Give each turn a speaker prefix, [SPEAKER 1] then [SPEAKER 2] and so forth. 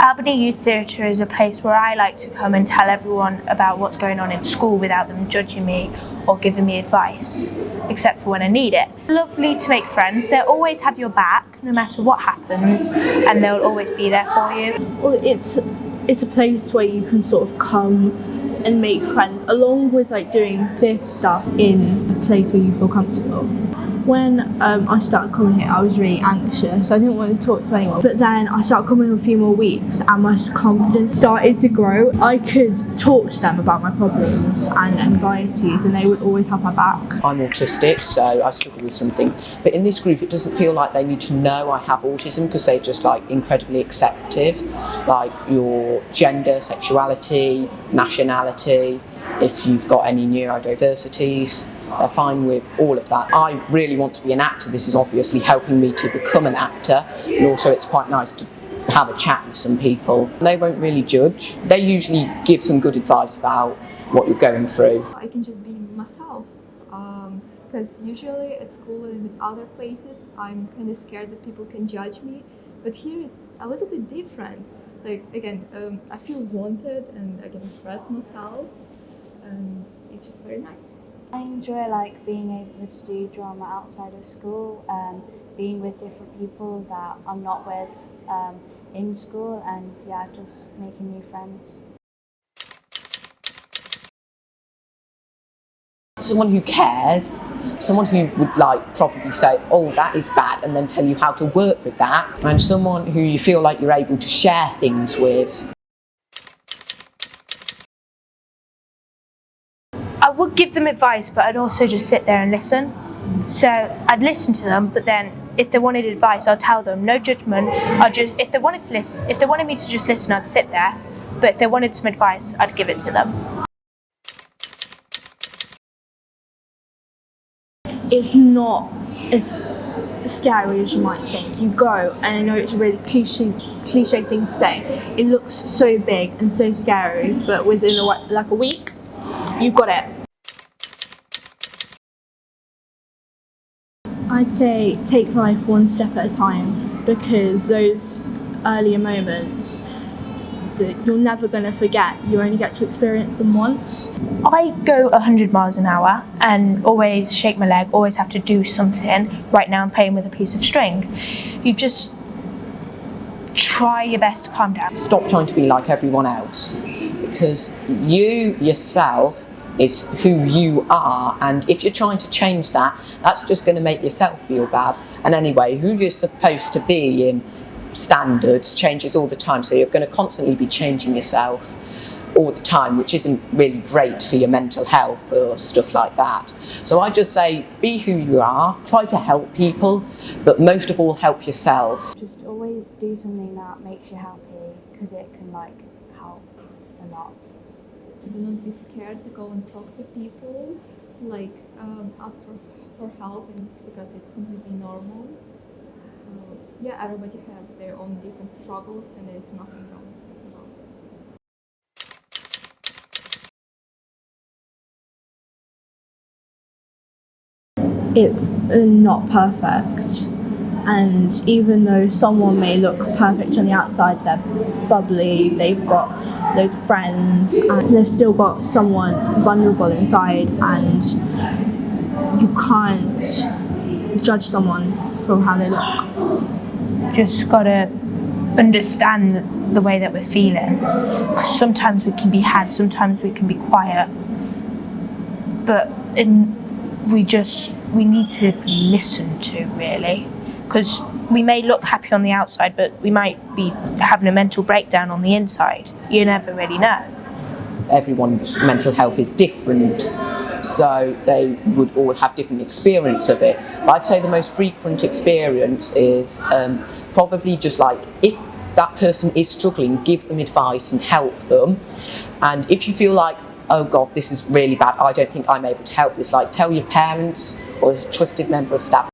[SPEAKER 1] Albany Youth Theatre is a place where I like to come and tell everyone about what's going on in school without them judging me or giving me advice, except for when I need it. Lovely to make friends. They'll always have your back no matter what happens, and they'll always be there for you.
[SPEAKER 2] Well, it's a place where you can sort of come and make friends, along with like doing theatre stuff in a place where you feel comfortable. When I started coming here, I was really anxious. I didn't want to talk to anyone. But then I started coming a few more weeks and my confidence started to grow. I could talk to them about my problems and anxieties and they would always have my back.
[SPEAKER 3] I'm autistic, so I struggle with something. But in this group, it doesn't feel like they need to know I have autism because they're just like incredibly acceptive. Like your gender, sexuality, nationality, if you've got any neurodiversities. They're fine with all of that. I really want to be an actor. This is obviously helping me to become an actor, and also it's quite nice to have a chat with some people. They won't really judge. They usually give some good advice about what you're going through.
[SPEAKER 4] I can just be myself, because usually at school and in other places I'm kind of scared that people can judge me, but here it's a little bit different. Like again, I feel wanted and I can express myself, and it's just very nice.
[SPEAKER 5] I enjoy like being able to do drama outside of school, being with different people that I'm not with in school, and yeah, just making new friends.
[SPEAKER 3] Someone who cares, someone who would like probably say, oh, that is bad, and then tell you how to work with that, and someone who you feel like you're able to share things with.
[SPEAKER 1] I would give them advice, but I'd also just sit there and listen. So I'd listen to them, but then if they wanted advice, I'd tell them, no judgment. If they wanted me to just listen, I'd sit there. But if they wanted some advice, I'd give it to them.
[SPEAKER 2] It's not as scary as you might think. You go, and I know it's a really cliche thing to say. It looks so big and so scary, but within like a week, you've got it. I'd say take life one step at a time, because those earlier moments that you're never going to forget, you only get to experience them once.
[SPEAKER 1] I go 100 miles an hour and always shake my leg, always have to do something. Right now I'm playing with a piece of string. You've just try your best to calm down.
[SPEAKER 3] Stop trying to be like everyone else, because you yourself is who you are, and if you're trying to change that, that's just going to make yourself feel bad. And anyway, who you're supposed to be in standards changes all the time, so you're going to constantly be changing yourself all the time, which isn't really great for your mental health or stuff like that. So I just say, be who you are, try to help people, but most of all help yourself.
[SPEAKER 5] Just always do something that makes you happy, because it can like help a lot.
[SPEAKER 4] Do not be scared to go and talk to people, like ask for help, and because it's completely normal. So yeah, everybody have their own different struggles, and there is nothing wrong about it.
[SPEAKER 2] It's not perfect, and even though someone may look perfect on the outside, they're bubbly, they've got loads of friends, and they've still got someone vulnerable inside, and you can't judge someone from how they look.
[SPEAKER 1] Just gotta understand the way that we're feeling, because sometimes we can be had, sometimes we can be quiet, but we need to be listened to, really, because we may look happy on the outside, but we might be having a mental breakdown on the inside. You never really know.
[SPEAKER 3] Everyone's mental health is different, so they would all have different experience of it. But I'd say the most frequent experience is probably just like, if that person is struggling, give them advice and help them. And if you feel like, oh God, this is really bad, I don't think I'm able to help this, like tell your parents or a trusted member of staff.